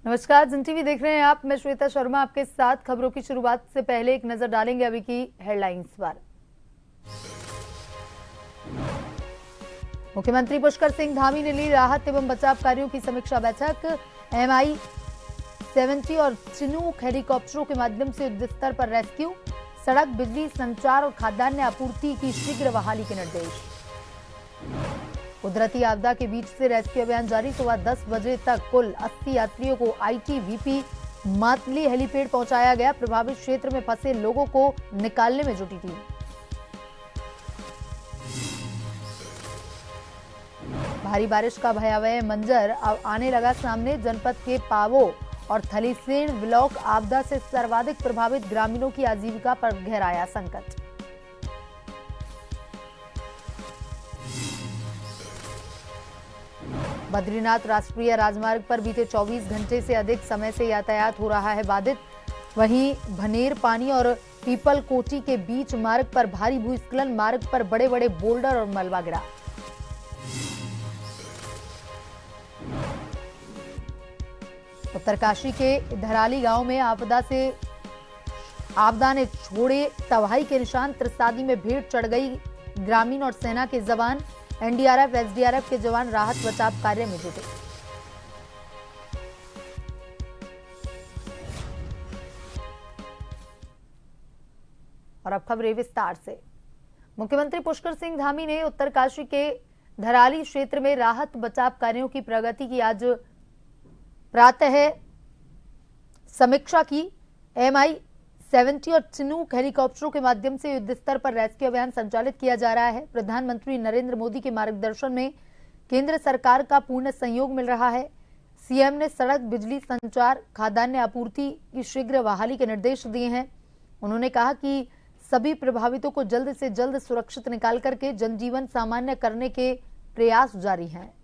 नमस्कार, जन टीवी देख रहे हैं आप। मैं श्वेता शर्मा आपके साथ। खबरों की शुरुआत से पहले एक नजर डालेंगे अभी की हेडलाइंस पर। मुख्यमंत्री पुष्कर सिंह धामी ने ली राहत एवं बचाव कार्यों की समीक्षा बैठक। MI-70 और चिनूक हेलीकॉप्टरों के माध्यम से युद्ध स्तर पर रेस्क्यू। सड़क, बिजली, संचार और खाद्यान्न आपूर्ति की शीघ्र बहाली के निर्देश। कुदरती आपदा के बीच से रेस्क्यू अभियान जारी। सुबह 10 बजे तक कुल 80 यात्रियों को ITBP मातली हेलीपैड पहुंचाया गया। प्रभावित क्षेत्र में फंसे लोगों को निकालने में जुटी टीम। भारी बारिश का भयावह मंजर अब आने लगा सामने। जनपद के पावो और थलीसेन ब्लॉक आपदा से सर्वाधिक प्रभावित। ग्रामीणों की आजीविका पर गहराया संकट। बद्रीनाथ राष्ट्रीय राजमार्ग पर बीते 24 घंटे से अधिक समय से यातायात हो रहा है बाधित। वहीं भनेर पानी और पीपल कोटी के बीच मार्ग पर भारी भूस्खलन। मार्ग पर बड़े बड़े बोल्डर और मलबा गिरा। उत्तरकाशी के धराली गांव में आपदा ने छोड़े तबाही के निशान। त्रसादी में भीड़ चढ़ गई। ग्रामीण और सेना के जवान, NDRF, SDRF के जवान राहत बचाव कार्य में जुटे। और अब खबरें विस्तार से। मुख्यमंत्री पुष्कर सिंह धामी ने उत्तरकाशी के धराली क्षेत्र में राहत बचाव कार्यों की प्रगति की आज प्रातः समीक्षा की। MI-70 और चिनूक हेलीकॉप्टरों के माध्यम से युद्ध स्तर पर रेस्क्यू अभियान संचालित किया जा रहा है। प्रधानमंत्री नरेंद्र मोदी के मार्गदर्शन में केंद्र सरकार का पूर्ण सहयोग मिल रहा है। सीएम ने सड़क, बिजली, संचार, खाद्यान्न आपूर्ति की शीघ्र बहाली के निर्देश दिए हैं। उन्होंने कहा कि सभी प्रभावितों को जल्द से जल्द सुरक्षित निकाल करके जनजीवन सामान्य करने के प्रयास जारी हैं।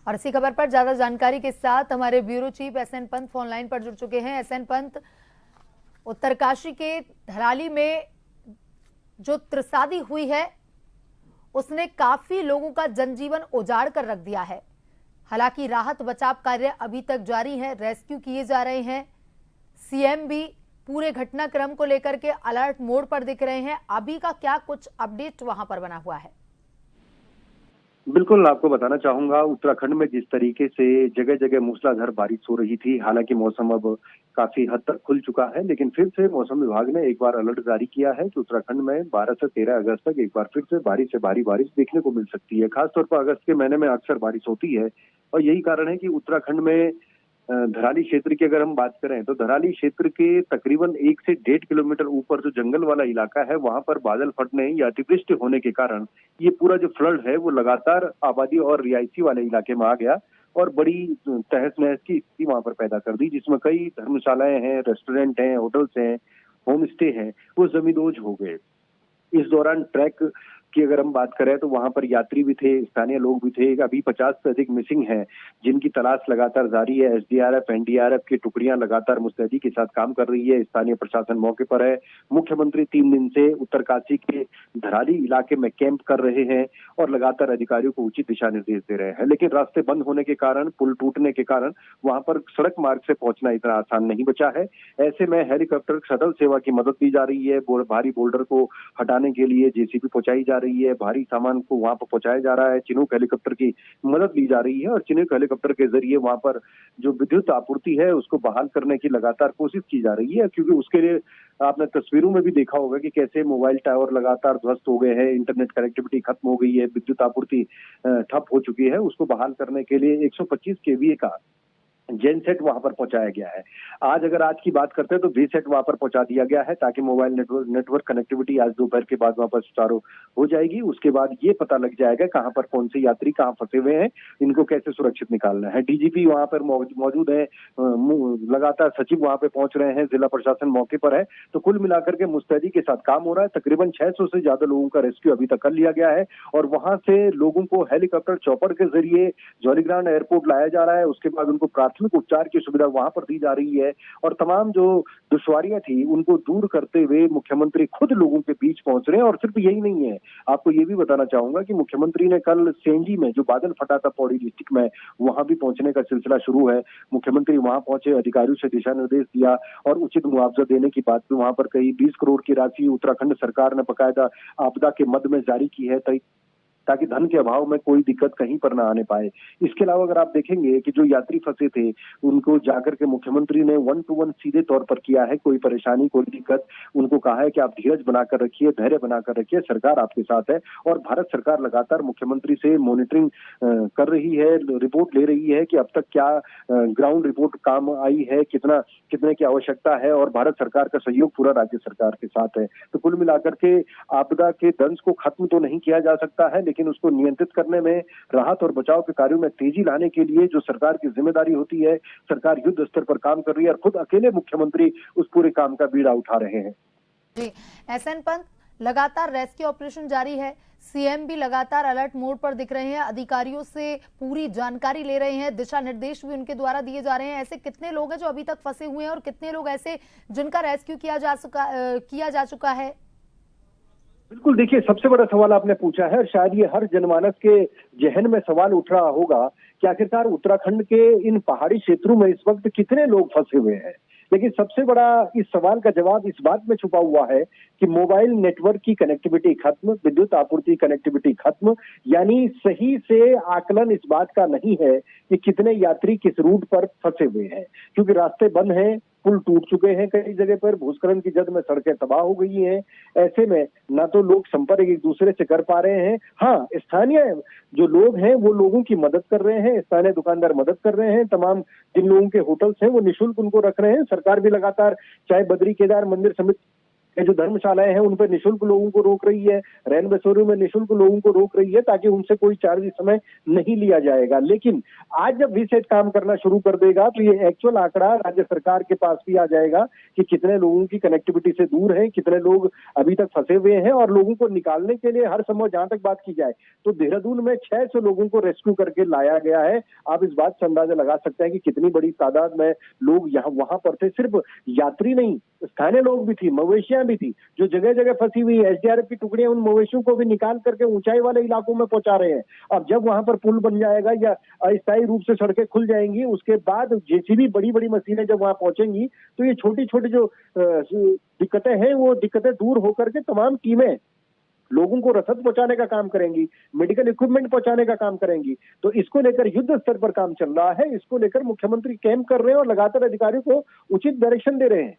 और इसी खबर पर ज्यादा जानकारी के साथ हमारे bureau chief SN Pant phone line पर जुड़ चुके हैं। SN पंत, उत्तरकाशी के धराली में जो त्रसादी हुई है उसने काफी लोगों का जनजीवन उजाड़ कर रख दिया है। हालांकि राहत बचाव कार्य अभी तक जारी है, रेस्क्यू किए जा रहे हैं। सीएम भी पूरे घटनाक्रम को लेकर के अलर्ट मोड पर दिख रहे हैं। अभी का क्या कुछ अपडेट वहां पर बना हुआ है? बिल्कुल, आपको बताना चाहूंगा, उत्तराखंड में जिस तरीके से जगह जगह मूसलाधार बारिश हो रही थी, हालांकि मौसम अब काफी हद तक खुल चुका है, लेकिन फिर से मौसम विभाग ने एक बार अलर्ट जारी किया है कि उत्तराखंड में 12 से 13 अगस्त तक एक बार फिर से भारी से भारी बारिश देखने को मिल सकती है। खासतौर पर अगस्त के महीने में अक्सर बारिश होती है और यही कारण है कि उत्तराखंड में धराली क्षेत्र की अगर हम बात करें तो धराली क्षेत्र के तकरीबन 1 से 1.5 किलोमीटर ऊपर जो जंगल वाला इलाका है, वहां पर बादल फटने या अतिवृष्टि होने के कारण ये पूरा जो फ्लड है वो लगातार आबादी और रिहायशी वाले इलाके में आ गया और बड़ी तहस नहस की स्थिति वहां पर पैदा कर दी, जिसमें कई धर्मशालाएं हैं, रेस्टोरेंट हैं, होटल्स हैं, होम स्टे हैं, वो जमींदोज हो गए। इस दौरान ट्रैक की अगर हम बात करें तो वहां पर यात्री भी थे, स्थानीय लोग भी थे। अभी 50 से अधिक मिसिंग हैं, जिनकी तलाश लगातार जारी है। SDRF, NDRF की टुकड़ियां लगातार मुस्तैदी के साथ काम कर रही है। स्थानीय प्रशासन मौके पर है। मुख्यमंत्री 3 दिन से उत्तरकाशी के धराली इलाके में कैंप कर रहे हैं और लगातार अधिकारियों को उचित दिशा निर्देश दे रहे हैं, लेकिन रास्ते बंद होने के कारण, पुल टूटने के कारण वहां पर सड़क मार्ग से पहुंचना इतना आसान नहीं बचा है। ऐसे में हेलीकॉप्टर शटल सेवा की मदद ली जा रही है। भारी बोल्डर को हटाने के लिए JCB पहुंचाई जा रही है, भारी सामान को वहां पर पहुंचाया जा रहा है। चिनूक हेलीकॉप्टर की मदद ली जा रही है और चिनूक हेलीकॉप्टर के जरिए वहां पर जो विद्युत आपूर्ति है उसको बहाल करने की लगातार कोशिश की जा रही है, क्योंकि उसके लिए आपने तस्वीरों में भी देखा होगा कि कैसे मोबाइल टावर लगातार ध्वस्त हो गए हैं, इंटरनेट कनेक्टिविटी खत्म हो गई है, विद्युत आपूर्ति ठप हो चुकी है। उसको बहाल करने के लिए 125 kVA का जेनसेट वहां पर पहुंचाया गया है। आज की बात करते हैं तो वीसेट वहां पर पहुंचा दिया गया है ताकि मोबाइल नेटवर्क कनेक्टिविटी आज दोपहर के बाद वहां पर सुचारू हो जाएगी। उसके बाद ये पता लग जाएगा कहां पर कौन से यात्री कहां फंसे हुए हैं, इनको कैसे सुरक्षित निकालना है। डीजीपी वहां पर मौजूद है, लगातार सचिव वहां पे पहुंच रहे हैं, जिला प्रशासन मौके पर है। तो कुल मिलाकर के मुस्तैदी के साथ काम हो रहा है। तकरीबन 600 से ज्यादा लोगों का रेस्क्यू अभी तक कर लिया गया है और वहां से लोगों को हेलीकॉप्टर चॉपर के जरिए जौलीग्रांट एयरपोर्ट लाया जा रहा है। उसके बाद उनको प्राथमिक उपचार की सुविधा वहां पर दी जा रही है और तमाम जो दुश्वारियां थी उनको दूर करते हुए मुख्यमंत्री खुद लोगों के बीच पहुंच रहे हैं। और सिर्फ यही नहीं है, आपको ये भी बताना चाहूंगा कि मुख्यमंत्री ने कल सेंजी में जो बादल फटा था पौड़ी डिस्ट्रिक्ट में, वहां भी पहुंचने का सिलसिला शुरू है। मुख्यमंत्री वहां पहुंचे, अधिकारियों से दिशा निर्देश दिया और उचित मुआवजा देने की बात भी वहां पर कही। 20 करोड़ की राशि उत्तराखंड सरकार ने बकायदा आपदा के मद में जारी की है ताकि धन के अभाव में कोई दिक्कत कहीं पर ना आने पाए। इसके अलावा अगर आप देखेंगे कि जो यात्री फंसे थे उनको जाकर के मुख्यमंत्री ने 1 to 1 सीधे तौर पर किया है। कोई परेशानी कोई दिक्कत, उनको कहा है कि आप धीरज बनाकर रखिए, धैर्य बनाकर रखिए, सरकार आपके साथ है। और भारत सरकार लगातार मुख्यमंत्री से मॉनिटरिंग कर रही है, रिपोर्ट ले रही है कि अब तक क्या ग्राउंड रिपोर्ट काम आई है, कितने की आवश्यकता है और भारत सरकार का सहयोग पूरा राज्य सरकार के साथ है। तो कुल मिलाकर के आपदा के दंश को खत्म तो नहीं किया जा सकता है, लेकिन उसको नियंत्रित करने में, राहत और बचाव के कार्यों में तेजी लाने के लिए जो सरकार की जिम्मेदारी होती है, सरकार युद्ध स्तर पर काम कर रही है और खुद अकेले मुख्यमंत्री उस पूरे काम का बीड़ा उठा रहे हैं। जी, एसएन पंत, लगातार रेस्क्यू ऑपरेशन जारी है। सीएम भी लगातार अलर्ट मोड पर दिख रहे हैं, अधिकारियों से पूरी जानकारी ले रहे हैं, दिशा निर्देश भी उनके द्वारा दिए जा रहे हैं। ऐसे कितने लोग हैं जो अभी तक फंसे हुए हैं और कितने लोग ऐसे जिनका रेस्क्यू किया जा चुका है? बिल्कुल, देखिए सबसे बड़ा सवाल आपने पूछा है और शायद ये हर जनमानस के जहन में सवाल उठ रहा होगा कि आखिरकार उत्तराखंड के इन पहाड़ी क्षेत्रों में इस वक्त कितने लोग फंसे हुए हैं। लेकिन सबसे बड़ा इस सवाल का जवाब इस बात में छुपा हुआ है कि मोबाइल नेटवर्क की कनेक्टिविटी खत्म, विद्युत आपूर्ति कनेक्टिविटी खत्म, यानी सही से आकलन इस बात का नहीं है कि कितने यात्री किस रूट पर फंसे हुए हैं, क्योंकि रास्ते बंद हैं, पुल टूट चुके हैं, कई जगह पर भूस्खलन की जद में सड़कें तबाह हो गई हैं। ऐसे में ना तो लोग संपर्क एक दूसरे से कर पा रहे हैं। हाँ, स्थानीय जो लोग हैं वो लोगों की मदद कर रहे हैं, स्थानीय दुकानदार मदद कर रहे हैं, तमाम जिन लोगों के होटल्स हैं वो निःशुल्क उनको रख रहे हैं। सरकार भी लगातार चाहे बद्री केदार मंदिर समिति जो धर्मशालाएं हैं उन पर निःशुल्क लोगों को रोक रही है, रैन बसेरों में निःशुल्क लोगों को रोक रही है ताकि उनसे कोई चार्ज इस समय नहीं लिया जाएगा। लेकिन आज जब वीसेट काम करना शुरू कर देगा तो ये एक्चुअल आंकड़ा राज्य सरकार के पास भी आ जाएगा कि कितने लोगों की कनेक्टिविटी से दूर है, कितने लोग अभी तक फंसे हुए हैं। और लोगों को निकालने के लिए हर संभव, जहां तक बात की जाए तो देहरादून में 600 लोगों को रेस्क्यू करके लाया गया है। आप इस बात से अंदाजा लगा सकते हैं कि कितनी बड़ी तादाद में लोग वहां पर थे। सिर्फ यात्री नहीं, स्थानीय लोग भी थी, मवेशियां भी थी जो जगह जगह फंसी हुई। एसडीआरएफ की टुकड़ियां उन मवेशियों को भी निकाल करके ऊंचाई वाले इलाकों में पहुंचा रहे हैं। अब जब वहां पर पुल बन जाएगा या अस्थायी रूप से सड़कें खुल जाएंगी, उसके बाद जेसीबी बड़ी बड़ी मशीनें जब वहां पहुंचेंगी तो ये छोटी छोटी जो दिक्कतें हैं वो दिक्कतें दूर होकर के तमाम टीमें लोगों को रसद पहुंचाने का काम करेंगी, मेडिकल इक्विपमेंट पहुंचाने का काम करेंगी। तो इसको लेकर युद्ध स्तर पर काम चल रहा है, इसको लेकर मुख्यमंत्री कैंप कर रहे हैं और लगातार अधिकारियों को उचित डायरेक्शन दे रहे हैं।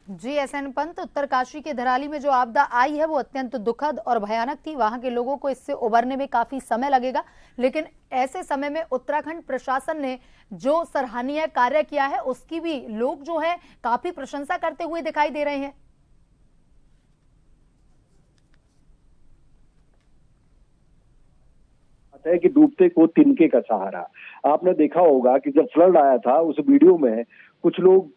जी, एसएन पंत, उत्तरकाशी के धराली में जो आपदा आई है वो अत्यंत दुखद और भयानक थी। वहां के लोगों को इससे उबरने में काफी समय लगेगा, लेकिन ऐसे समय में उत्तराखंड प्रशासन ने जो सराहनीय कार्य किया है उसकी भी लोग जो है काफी प्रशंसा करते हुए दिखाई दे रहे हैं। है कि डूबते को तिनके का सहारा। आपने देखा होगा कि जब फ्लड आया था उस वीडियो में कुछ लोग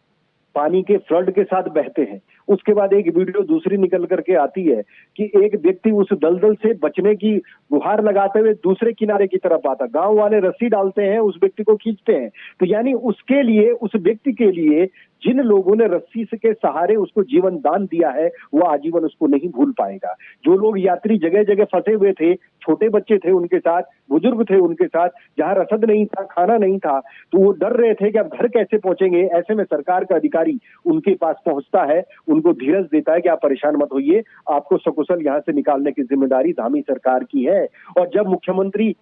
पानी के फ्लड के साथ बहते हैं। उसके बाद एक वीडियो दूसरी निकल करके आती है कि एक व्यक्ति उस दलदल से बचने की गुहार लगाते हुए दूसरे किनारे की तरफ आता, गांव वाले रस्सी डालते हैं, उस व्यक्ति को खींचते हैं। तो यानी उसके लिए, उस व्यक्ति के लिए जिन लोगों ने रस्सी के सहारे उसको जीवन दान दिया है वो आजीवन उसको नहीं भूल पाएगा। जो लोग यात्री जगह जगह फंसे हुए थे, छोटे बच्चे थे उनके साथ, बुजुर्ग थे उनके साथ, जहां रसद नहीं था, खाना नहीं था, तो वो डर रहे थे कि अब घर कैसे पहुंचेंगे। ऐसे में सरकार का अधिकारी उनके पास पहुंचता है, उनको धीरज देता है कि आप परेशान मत होइए, आपको सकुशल यहां से निकालने की जिम्मेदारी धामी सरकार की है। और जब मुख्यमंत्री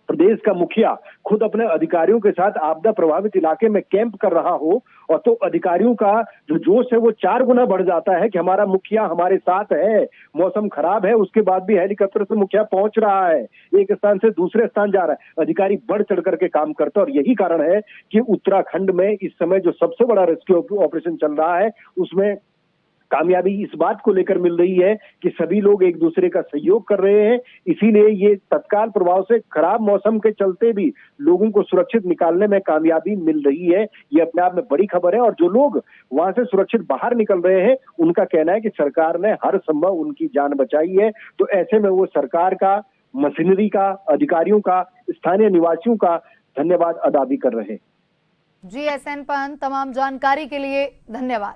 प्रदेश का मुखिया खुद अपने अधिकारियों के साथ आपदा प्रभावित इलाके में कैंप कर रहा हो, और तो अधिकारियों का जो जोश है वो 4 गुना बढ़ जाता है कि हमारा मुखिया हमारे साथ है, मौसम खराब है, उसके बाद भी हेलीकॉप्टर से मुखिया पहुंच रहा है, एक स्थान से दूसरे स्थान जा रहा है, अधिकारी बढ़ चढ़ करके काम करता है। और यही कारण है कि उत्तराखंड में इस समय जो सबसे बड़ा रेस्क्यू ऑपरेशन चल रहा है उसमें कामयाबी इस बात को लेकर मिल रही है कि सभी लोग एक दूसरे का सहयोग कर रहे हैं। इसीलिए ये तत्काल प्रभाव से खराब मौसम के चलते भी लोगों को सुरक्षित निकालने में कामयाबी मिल रही है। ये अपने आप में बड़ी खबर है। और जो लोग वहां से सुरक्षित बाहर निकल रहे हैं उनका कहना है कि सरकार ने हर संभव उनकी जान बचाई है। तो ऐसे में वो सरकार का, मशीनरी का, अधिकारियों का, स्थानीय निवासियों का धन्यवाद अदा भी कर रहे हैं। जी एसएन पंत, तमाम जानकारी के लिए धन्यवाद।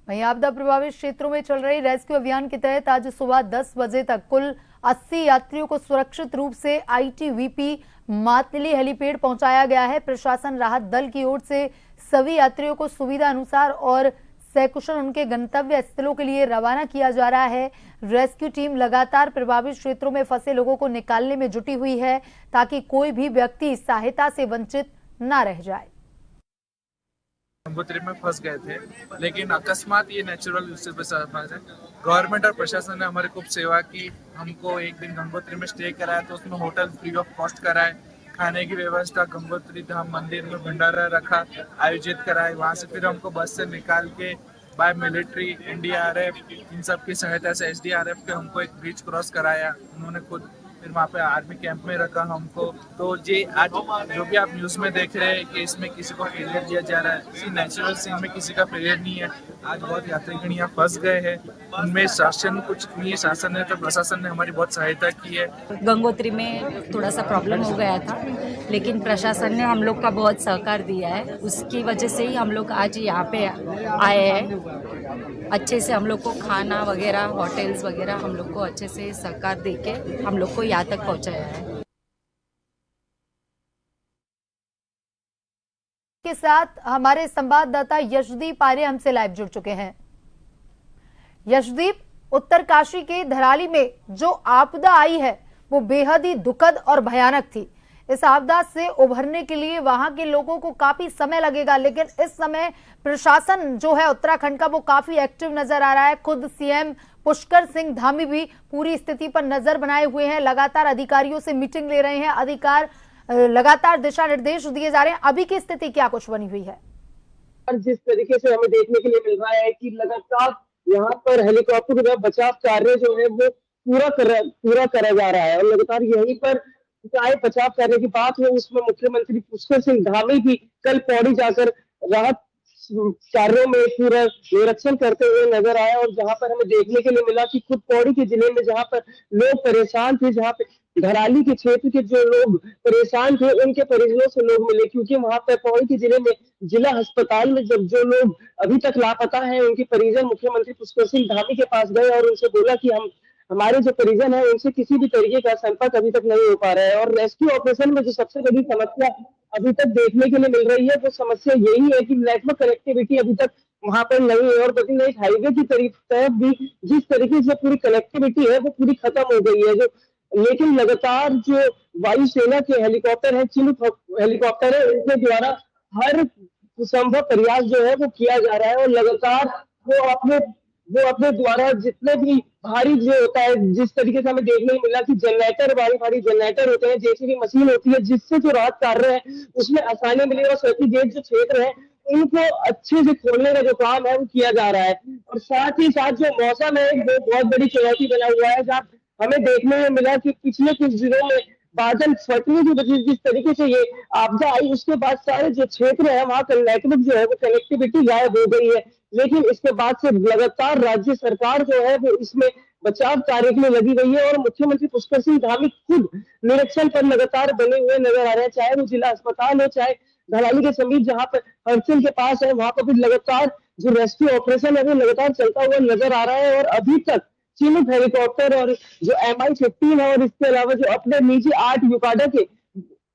वहीं आपदा प्रभावित क्षेत्रों में चल रही रेस्क्यू अभियान के तहत आज सुबह 10 बजे तक कुल 80 यात्रियों को सुरक्षित रूप से आईटीबीपी मातली हेलीपैड पहुंचाया गया है। प्रशासन राहत दल की ओर से सभी यात्रियों को सुविधा अनुसार और सकुशल उनके गंतव्य स्थलों के लिए रवाना किया जा रहा है। रेस्क्यू टीम लगातार प्रभावित क्षेत्रों में फंसे लोगों को निकालने में जुटी हुई है ताकि कोई भी व्यक्ति सहायता से वंचित न रह जाए। गंगोत्री में फंस गए थे, लेकिन अकस्मात ये नेचुरल गवर्नमेंट और प्रशासन ने हमारी खूब सेवा की। हमको एक दिन गंगोत्री में स्टे कराया तो उसमें होटल फ्री ऑफ कॉस्ट कराए, खाने की व्यवस्था गंगोत्री धाम मंदिर में भंडारा रखा, आयोजित कराए। वहाँ से फिर हमको बस से निकाल के बाय मिलिट्री, एनडीआरएफ, इन सब की सहायता से एसडीआरएफ के हमको एक ब्रिज क्रॉस कराया उन्होंने खुद। फिर वहाँ पे आर्मी कैंप में रखा हमको। तो ये आज जो भी आप न्यूज़ में देख रहे हैं कि इसमें किसी को फेलियर दिया जा रहा है, इसी नेचुरल सीन में किसी का फेलियर नहीं है। आज बहुत यात्रीगण यहाँ फंस गए हैं, उनमें शासन कुछ नहीं है, शासन ने तो प्रशासन ने हमारी बहुत सहायता की है। गंगोत्री में थोड़ा सा प्रॉब्लम हो गया था, लेकिन प्रशासन ने हम लोग का बहुत सहकार दिया है। उसकी वजह से ही हम लोग आज यहाँ पे आए हैं। अच्छे से हम लोग को खाना वगैरह, होटल्स वगैरह हम लोग को अच्छे से सहकार देके हम लोग को यहाँ तक पहुँचाया है। के साथ हमारे संवाददाता यशदीप आर्य हमसे लाइव जुड़ चुके हैं। यशदीप, उत्तरकाशी के धराली में जो आपदा आई है वो बेहद ही दुखद और भयानक थी। इस आपदा से उभरने के लिए वहां के लोगों को काफी समय लगेगा, लेकिन इस समय प्रशासन जो है उत्तराखंड का वो काफी एक्टिव नजर आ रहा है। खुद सीएम पुष्कर सिंह धामी भी पूरी स्थिति पर नजर बनाए हुए हैं, लगातार अधिकारियों से मीटिंग ले रहे हैं, लगातार दिशा निर्देश दिए जा रहे हैं। अभी की स्थिति क्या कुछ बनी हुई है? जिस तरीके से हमें देखने के लिए मिल रहा है कि लगातार यहाँ पर हेलीकॉप्टर का बचाव कार्य जो है वो पूरा करा जा रहा है। और लगातार यहीं पर चाहे बचाव कार्य की बात हो, उसमें मुख्यमंत्री पुष्कर सिंह धामी भी कल पौड़ी जाकर राहत कार्यों में पूरा निरीक्षण करते हुए नजर आया। और जहां पर हमें देखने के लिए मिला कि खुद पौड़ी के जिले में जहां पर लोग परेशान थे, जहां पे धराली के क्षेत्र के जो लोग परेशान थे उनके परिजनों से लोग मिले, क्योंकि वहां पर पौड़ी के जिले में जिला अस्पताल में जब जो लोग अभी तक लापता हैं उनके परिजन मुख्यमंत्री पुष्कर सिंह धामी के पास गए और उनसे बोला कि हमारे जो परिजन है उनसे किसी भी तरीके का संपर्क अभी तक नहीं हो पा रहा है। और रेस्क्यू ऑपरेशन में जो सबसे बड़ी समस्या अभी तक देखने के लिए मिल रही है वो समस्या यही है कि नेटवर्क कनेक्टिविटी अभी तक वहां पर नहीं है। और बद्रीनाथ हाईवे की तरफ भी जिस तरीके से पूरी कनेक्टिविटी है वो पूरी खत्म हो गई है। लेकिन लगातार जो वायुसेना के हेलीकॉप्टर है, चिनूक हेलीकॉप्टर है, उनके द्वारा हर संभव प्रयास जो है वो किया जा रहा है। और लगातार वो अपने द्वारा जितने भी भारी जो होता है, जिस तरीके से हमें देखने को मिला कि जनरेटर, भारी जनरेटर होते हैं, जेसीबी मशीन होती है, जिससे जो राहत कार्य है उसमें आसानी मिले और सभी गेट जो क्षेत्र है उनको अच्छे से खोलने का जो काम है वो किया जा रहा है। और साथ ही साथ जो मौसम है वो बहुत बड़ी चुनौती बना हुआ है, जहाँ हमें देखने में मिला कि पिछले कुछ दिनों में बादल फटने की वजह से जिस तरीके से ये आपदा आई उसके बाद सारे जो क्षेत्र है वहां का नेटवर्क जो है वो कनेक्टिविटी गायब हो गई है। लेकिन इसके बाद से लगातार राज्य सरकार जो है वो इसमें बचाव कार्य के लिए लगी गई है। और मुख्यमंत्री पुष्कर सिंह धामी खुद निरीक्षण पर लगातार बने हुए नजर आ रहे हैं, चाहे वो जिला अस्पताल हो, चाहे धराली के समीप जहाँ पर हरसिल के पास है वहां पर भी लगातार जो रेस्क्यू ऑपरेशन है वो लगातार चलता हुआ नजर आ रहा है। और अभी तक चिनूक हेलीकॉप्टर और जो MI-15 है और इसके अलावा जो अपने निजी 8 युकाडा के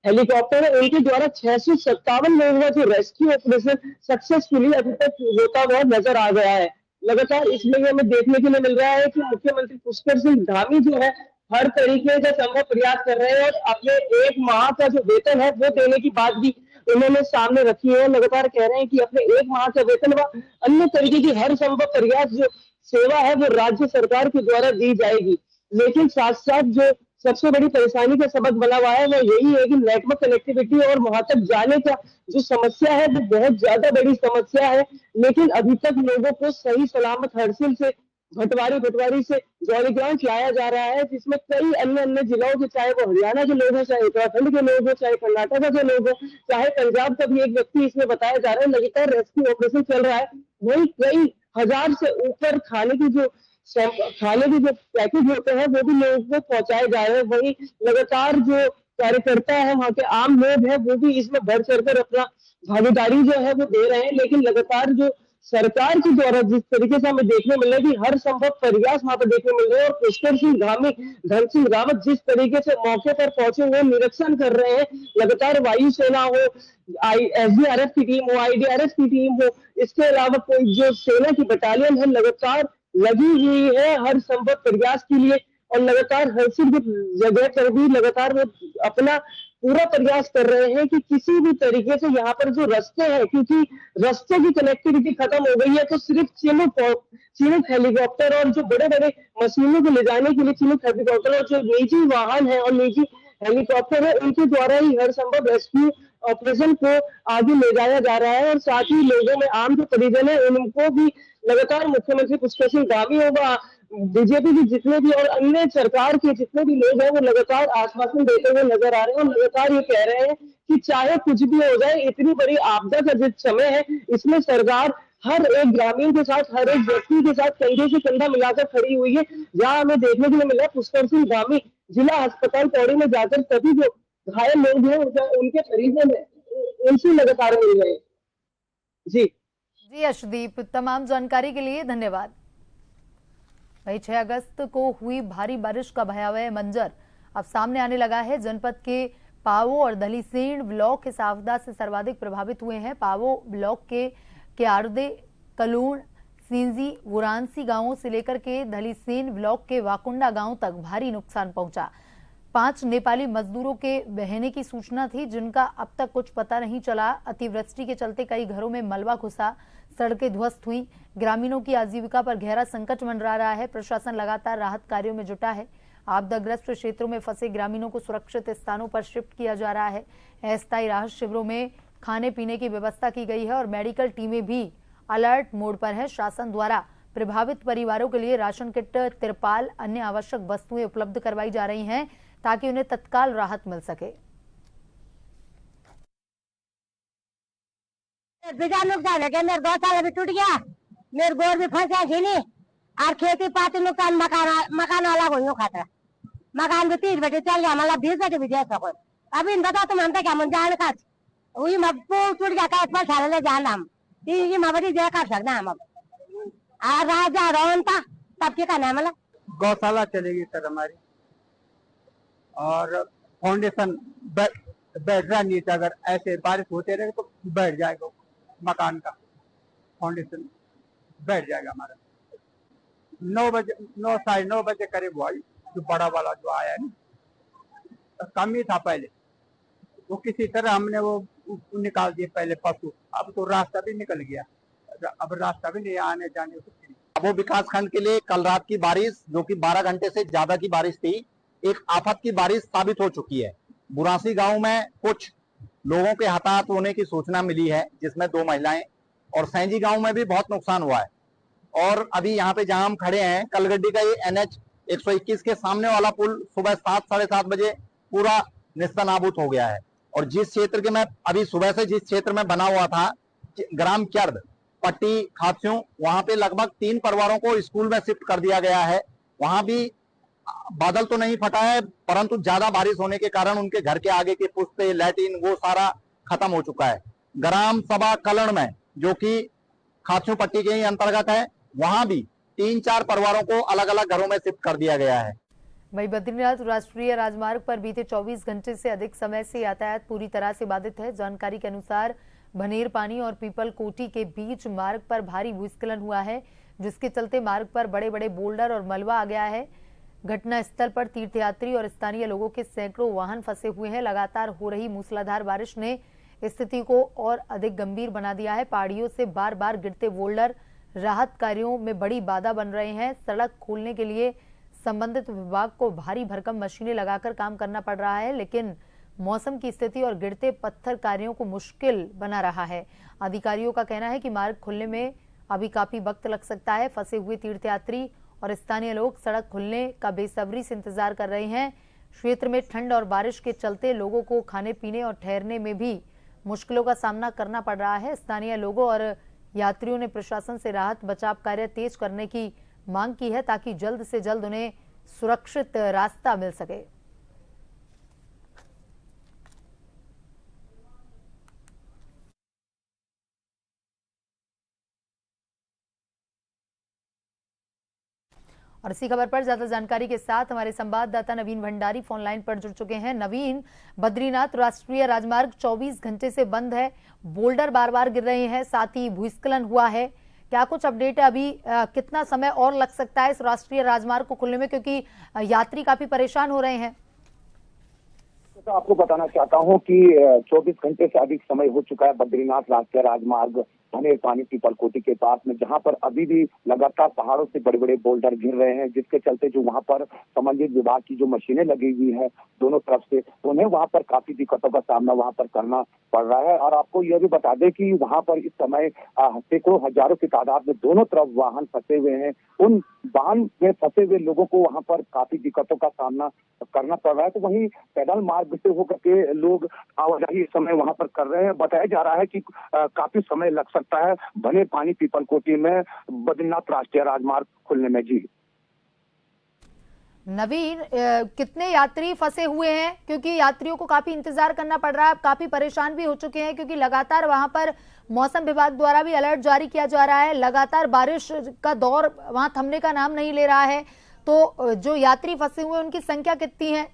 हेलीकॉप्टर है उनके द्वारा 657 लोगों का जो रेस्क्यू ऑपरेशन सक्सेसफुली अभी तक होता हुआ नजर आ गया है। लगातार इसमें हमें देखने के लिए मिल रहा है कि मुख्यमंत्री पुष्कर सिंह धामी जो है हर तरीके से संभव प्रयास कर रहे हैं और अपने 1 माह का जो वेतन है वो देने की बात भी उन्होंने सामने रखी है। लगातार कह रहे हैं कि अपने 1 माह का वेतन व अन्य तरीके की हर संभव प्रयास जो सेवा है वो राज्य सरकार के द्वारा दी जाएगी। लेकिन साथ साथ जो सबसे बड़ी परेशानी का सबक बना हुआ है वो यही है कि नेटवर्क कनेक्टिविटी और वहां तक जाने का जो समस्या है वो बहुत ज्यादा बड़ी समस्या है। लेकिन अभी तक लोगों को सही सलामत हरसिल से भटवारी से जौलीग्रांट लाया जा रहा है, जिसमें कई अन्य अन्य जिलों के, चाहे वो हरियाणा के लोग हो, चाहे उत्तराखंड के लोग हो, चाहे कर्नाटक के लोग हो, चाहे पंजाब का भी एक व्यक्ति इसमें बताया जा रहा है। लगातार रेस्क्यू ऑपरेशन चल रहा है। वही कई हजार से ऊपर खाने के जो पैकेज होते हैं वो भी लोगों को पहुंचाए जा रहे हैं। वही लगातार जो कार्यकर्ता है, वहाँ के आम लोग हैं, वो भी इसमें बढ़ चढ़कर अपना भागीदारी जो है वो दे रहे हैं। लेकिन लगातार जो सरकार के द्वारा जिस तरीके से हमें देखने मिल रहा है कि हर संभव प्रयास वहां पर देखने मिल रहे हैं और पुष्कर सिंह धामी, धन सिंह रावत जिस तरीके से मौके पर पहुंचे हुए निरीक्षण कर रहे हैं, लगातार वायुसेना हो, एसडीआरएफ की टीम हो, आईडीआरएफ की टीम हो, इसके अलावा कोई जो सेना की बटालियन है लगातार लगी हुई है हर संभव प्रयास के लिए। और लगातार हरसिल की जगह पर भी लगातार वो अपना पूरा प्रयास कर रहे हैं कि किसी भी तरीके से यहाँ पर जो रास्ते हैं, क्योंकि रास्ते की कनेक्टिविटी खत्म हो गई है, तो सिर्फ चीनुक हेलीकॉप्टर और जो बड़े बड़े मशीनों को ले जाने के लिए चीनुक हेलीकॉप्टर और जो निजी वाहन है और निजी हेलीकॉप्टर है, उनके द्वारा ही हर संभव रेस्क्यू ऑपरेशन को आगे ले जाया जा रहा है। और साथ ही लोगों में आम जो परिजन है उनको भी लगातार मुख्यमंत्री पुष्कर सिंह धामी होगा, बीजेपी के जितने भी और अन्य सरकार के जितने भी लोग हैं वो लगातार आश्वासन देते हुए नजर आ रहे हैं और लगातार ये कह रहे हैं कि चाहे कुछ भी हो जाए, इतनी बड़ी आपदा का जो समय है इसमें सरकार हर एक ग्रामीण के साथ, हर एक व्यक्ति के साथ कंधे से कंधा मिलाकर खड़ी हुई है। जहां हमें देखने के लिए मिला पुष्कर सिंह धामी जिला अस्पताल पौड़ी में जाकर सभी जो घायल लोग हैं उनके परिजन है उनसे लगातार मिल रहे हैं। जी अर्शदीप, तमाम जानकारी के लिए धन्यवाद। वही 6 अगस्त को हुई भारी बारिश का भयावह मंजर अब सामने आने लगा है। जनपद के पावो और दलीसेन ब्लॉक इस आपदा से सर्वाधिक प्रभावित हुए हैं। पावो ब्लॉक के आर्दे, कलूण, सिंजी, वुरानसी गांवों से लेकर के दलीसेन ब्लॉक के वाकुंडा गांव तक भारी नुकसान पहुंचा। 5 नेपाली मजदूरों के बहने की सूचना थी, जिनका अब तक कुछ पता नहीं चला। अतिवृष्टि के चलते कई घरों में मलबा घुसा, सड़कें ध्वस्त हुई। ग्रामीणों की आजीविका पर गहरा संकट मंडरा रहा है। प्रशासन लगातार राहत कार्यों में जुटा है। आपदाग्रस्त क्षेत्रों में फंसे ग्रामीणों को सुरक्षित स्थानों पर शिफ्ट किया जा रहा है। अस्थायी राहत शिविरों में खाने पीने की व्यवस्था की गई है और मेडिकल टीमें भी अलर्ट मोड पर है। शासन द्वारा प्रभावित परिवारों के लिए राशन किट, तिरपाल, अन्य आवश्यक वस्तुएं उपलब्ध करवाई जा रही हैं ताकि उन्हें तत्काल राहत मिल सके। नुकसान है कि मेरे 2 साल अभी टूट गया, मेरे गोर भी फंसा खीनी और खेती पाती नुकसान, मकान अलग हो खाता, मकान भी 30 बटे चल गया, मतलब 20 बटे भी दे सको। अभी बता तुम हमसे क्या मन जान का वही टूट गया का पर सारे जान हम तीन मबड़ी दे कर सकना हम अब राजा रोन था तब क्या करना है, मतलब गौशाला चलेगी सर हमारी और फाउंडेशन बैठ रहा नीचे, अगर ऐसे बारिश होते रहे तो बैठ जाएगा मकान का फाउंडेशन बैठ जाएगा हमारा। 9 बजे करीब हुआ जो बड़ा वाला जो आया है ना, तो कम ही था पहले, वो किसी तरह हमने वो निकाल दिए पहले पशु, अब तो रास्ता भी निकल गया, अब रास्ता भी नहीं आने जाने की। वो विकास खंड के लिए कल रात की बारिश जो कि 12 घंटे से ज्यादा की बारिश थी, एक आफत की बारिश साबित हो चुकी है। बुरासी गांव में कुछ लोगों के हताहत होने की सूचना मिली है, जिसमें 2 महिलाएं, और सैंजी गांव में भी बहुत नुकसान हुआ है। और अभी यहाँ पे जहां हम खड़े हैं, कलगड्डी का ये NH 121 के सामने वाला पुल सुबह 7 साढ़े 7 बजे पूरा निस्तानाबूद हो गया है। और जिस क्षेत्र के मैं अभी सुबह से जिस क्षेत्र में बना हुआ था, ग्राम क्यर्द, पट्टी, खात्स्यों, वहां पे लगभग 3 परिवारों को स्कूल में शिफ्ट कर दिया गया है। वहां भी बादल तो नहीं फटा है, परंतु ज्यादा बारिश होने के कारण उनके घर के आगे के पुश्ते, लैट्रिन, वो सारा खत्म हो चुका है। ग्राम सभा कलण में, जो कि खात्स्यों पट्टी के ही अंतर्गत है, वहां भी 3-4 परिवारों को अलग अलग घरों में शिफ्ट कर दिया गया है। वही बद्रीनाथ राष्ट्रीय राजमार्ग पर बीते 24 घंटे से अधिक समय से यातायात पूरी तरह से बाधित है। जानकारी के अनुसार भनेर पानी और पीपल कोटी के बीच मार्ग पर भारी भूस्खलन हुआ है, जिसके चलते मार्ग पर बड़े बड़े बोल्डर और मलबा आ गया है। घटना स्थल पर तीर्थयात्री और स्थानीय लोगों के सैकड़ों वाहन फंसे हुए हैं। लगातार हो रही मूसलाधार बारिश ने स्थिति को और अधिक गंभीर बना दिया है। पहाड़ियों से बार बार गिरते बोल्डर राहत कार्यों में बड़ी बाधा बन रहे हैं। सड़क खोलने के लिए संबंधित विभाग को भारी भरकम मशीनें लगाकर काम करना पड़ रहा है, लेकिन मौसम की स्थिति और गिरते पत्थर कार्यों को मुश्किल बना रहा है। अधिकारियों का कहना है कि मार्ग खुलने में अभी काफी वक्त लग सकता है। फंसे हुए तीर्थयात्री और स्थानीय लोग सड़क खुलने का बेसब्री से इंतजार कर रहे हैं। क्षेत्र में ठंड और बारिश के चलते लोगों को खाने पीने और ठहरने में भी मुश्किलों का सामना करना पड़ रहा है। स्थानीय लोगों और यात्रियों ने प्रशासन से राहत बचाव कार्य तेज करने की मांग की है ताकि जल्द से जल्द उन्हें सुरक्षित रास्ता मिल सके। और इसी खबर पर ज्यादा जानकारी के साथ हमारे संवाददाता नवीन भंडारी फोन लाइन पर जुड़ चुके हैं। नवीन, बद्रीनाथ राष्ट्रीय राजमार्ग 24 घंटे से बंद है, बोल्डर बार बार गिर रहे हैं, साथ ही भूस्खलन हुआ है। क्या कुछ अपडेट है अभी? कितना समय और लग सकता है इस राष्ट्रीय राजमार्ग को खुलने में, क्योंकि यात्री काफी परेशान हो रहे हैं? तो आपको बताना चाहता हूं कि 24 घंटे से अधिक समय हो चुका है बद्रीनाथ राष्ट्रीय राजमार्ग भनेर पानी पीपलकोटी के पास में, जहां पर अभी भी लगातार पहाड़ों से बड़े बड़े बोल्डर गिर रहे हैं, जिसके चलते जो वहां पर संबंधित विभाग की जो मशीनें लगी हुई है दोनों तरफ से, उन्हें वहां पर काफी दिक्कतों का सामना वहां पर करना पड़ रहा है। और आपको यह भी बता दें कि वहां पर इस समय सैकड़ों हजारों की तादाद में दोनों तरफ वाहन फंसे हुए हैं। उन वाहन में फंसे हुए लोगों को वहां पर काफी दिक्कतों का सामना करना पड़ रहा है। तो वहीं पैदल मार्ग से होकर के लोग आवाजाही इस समय वहां पर कर रहे हैं। बताया जा रहा है कि काफी समय लग सकता है भनेर पानी पीपलकोटी में बद्रीनाथ राष्ट्रीय राजमार्ग खुलने में। जी नवीन, कितने यात्री फंसे हुए हैं? क्योंकि यात्रियों को काफी इंतजार करना पड़ रहा है, काफी परेशान भी हो चुके हैं, क्योंकि लगातार वहां पर मौसम विभाग द्वारा भी अलर्ट जारी किया जा रहा है। लगातार बारिश का दौर वहां थमने का नाम नहीं ले रहा है। तो जो यात्री फंसे हुए हैं उनकी संख्या कितनी है?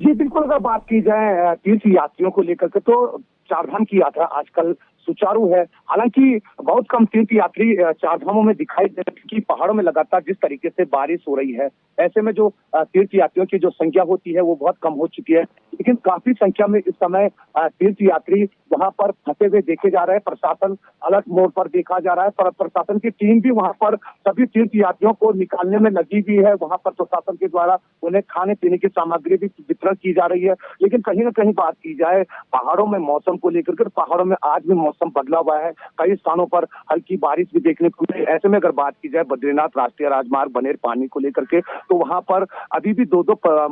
जी बिल्कुल, अगर बात की जाए तीर्थ यात्रियों को लेकर के, तो चारधाम की यात्रा आजकल सुचारू है। हालांकि बहुत कम तीर्थ यात्री चारधामों में दिखाई दे रहे हैं कि पहाड़ों में लगातार जिस तरीके से बारिश हो रही है, ऐसे में जो तीर्थ यात्रियों की जो संख्या होती है वो बहुत कम हो चुकी है। लेकिन काफी संख्या में इस समय तीर्थ यात्री वहां पर फंसे हुए देखे जा रहे हैं। प्रशासन अलर्ट मोड पर देखा जा रहा है। प्रशासन की टीम भी वहां पर सभी तीर्थ यात्रियों को निकालने में लगी हुई है। वहां पर प्रशासन के द्वारा उन्हें खाने पीने की सामग्री भी वितरण की जा रही है। लेकिन कहीं ना कहीं बात की जाए पहाड़ों में मौसम को लेकर के, पहाड़ों में आज भी मौसम बदला हुआ है। कई स्थानों पर हल्की बारिश भी देखने को मिली। ऐसे में अगर बात की जाए बद्रीनाथ राष्ट्रीय राजमार्ग भनेर पानी को लेकर के, तो वहां पर अभी भी दो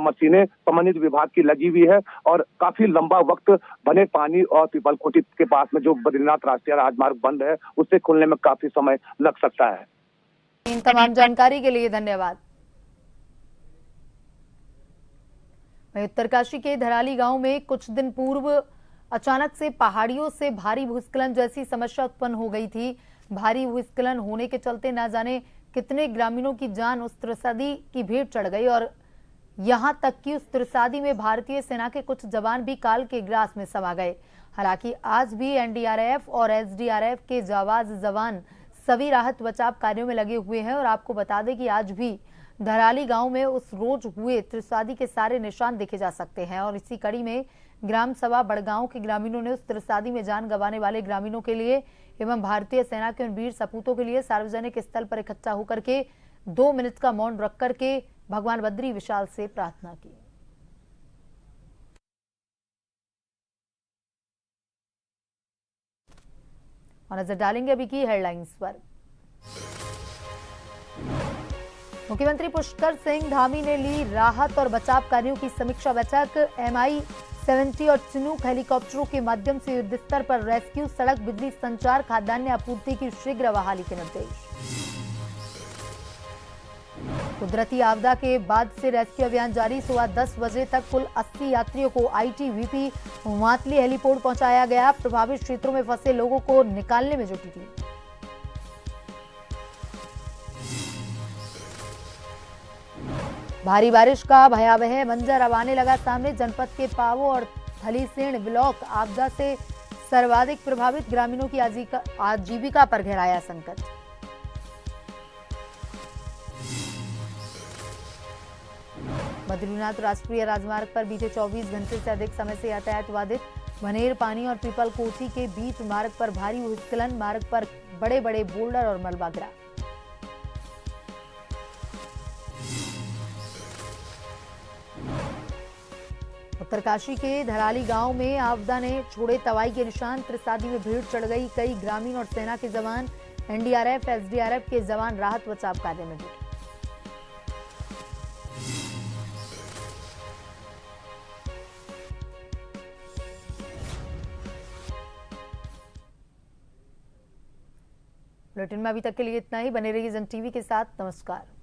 मशीनें संबंधित विभाग की लगी हुई है और काफी लंबा वक्त भनेर पानी और पीपलकोटी के पास में जो बद्रीनाथ राष्ट्रीय राजमार्ग बंद है उससे खुलने में काफी समय लग सकता है। इन तमाम जानकारी के लिए धन्यवाद। उत्तरकाशी के धराली गांव में कुछ दिन पूर्व अचानक से पहाड़ियों से भारी भूस्खलन जैसी समस्या उत्पन्न हो गई थी। भारी भूस्खलन होने के चलते न जाने कितने ग्रामीणों की जान उस त्रसादी की भेंट चढ़ गई और यहां तक कि उस त्रसादी में भारतीय सेना के कुछ जवान भी काल के ग्रास में समा गए। हालांकि आज भी एनडीआरएफ और एसडीआरएफ के जाबाज जवान सभी राहत बचाव कार्यों में लगे हुए हैं। और आपको बता दें कि आज भी धराली गांव में उस रोज हुए त्रसादी के सारे निशान देखे जा सकते हैं। और इसी कड़ी में ग्राम सभा बड़गांव के ग्रामीणों ने उस त्रसादी में जान गंवाने वाले ग्रामीणों के लिए एवं भारतीय सेना के उन वीर सपूतों के लिए सार्वजनिक स्थल पर इकट्ठा होकर के 2 मिनट का मौन रख करके भगवान बद्री विशाल से प्रार्थना की। और नजर डालेंगे अभी की हेडलाइंस पर। मुख्यमंत्री पुष्कर सिंह धामी ने ली राहत और बचाव कार्यों की समीक्षा बैठक। MI-70 और चिनूक हेलीकॉप्टरों के माध्यम से युद्ध स्तर पर रेस्क्यू, सड़क, बिजली, संचार, खाद्यान्न आपूर्ति की शीघ्र बहाली के निर्देश। कुदरती आपदा के बाद से रेस्क्यू अभियान जारी। सुबह 10 बजे तक कुल 80 यात्रियों को ITBP वातली हेलीपोर्ट पहुंचाया गया। प्रभावित क्षेत्रों में फंसे लोगों को निकालने में जुटी थी। भारी बारिश का भयावह मंजर अब आने लगा सामने। जनपद के पावो और थलीसेण ब्लॉक आपदा से सर्वाधिक प्रभावित, ग्रामीणों की आजीविका पर गहराया संकट। बद्रीनाथ राष्ट्रीय राजमार्ग पर बीते 24 घंटे से अधिक समय से यातायात बाधित। भनेर पानी और पीपल कोठी के बीच मार्ग पर भारी भूस्खलन, मार्ग पर बड़े बड़े बोल्डर और मलबा गिरा। उत्तरकाशी के धराली गांव में आपदा ने छोड़े तबाही के निशान। त्रिसादी में भीड़ चढ़ गई। कई ग्रामीण और सेना के जवान, एनडीआरएफ, एसडीआरएफ के जवान राहत बचाव कार्य में जुटे। बुलेटिन में अभी तक के लिए इतना ही। बने रहिए जन टीवी के साथ। नमस्कार।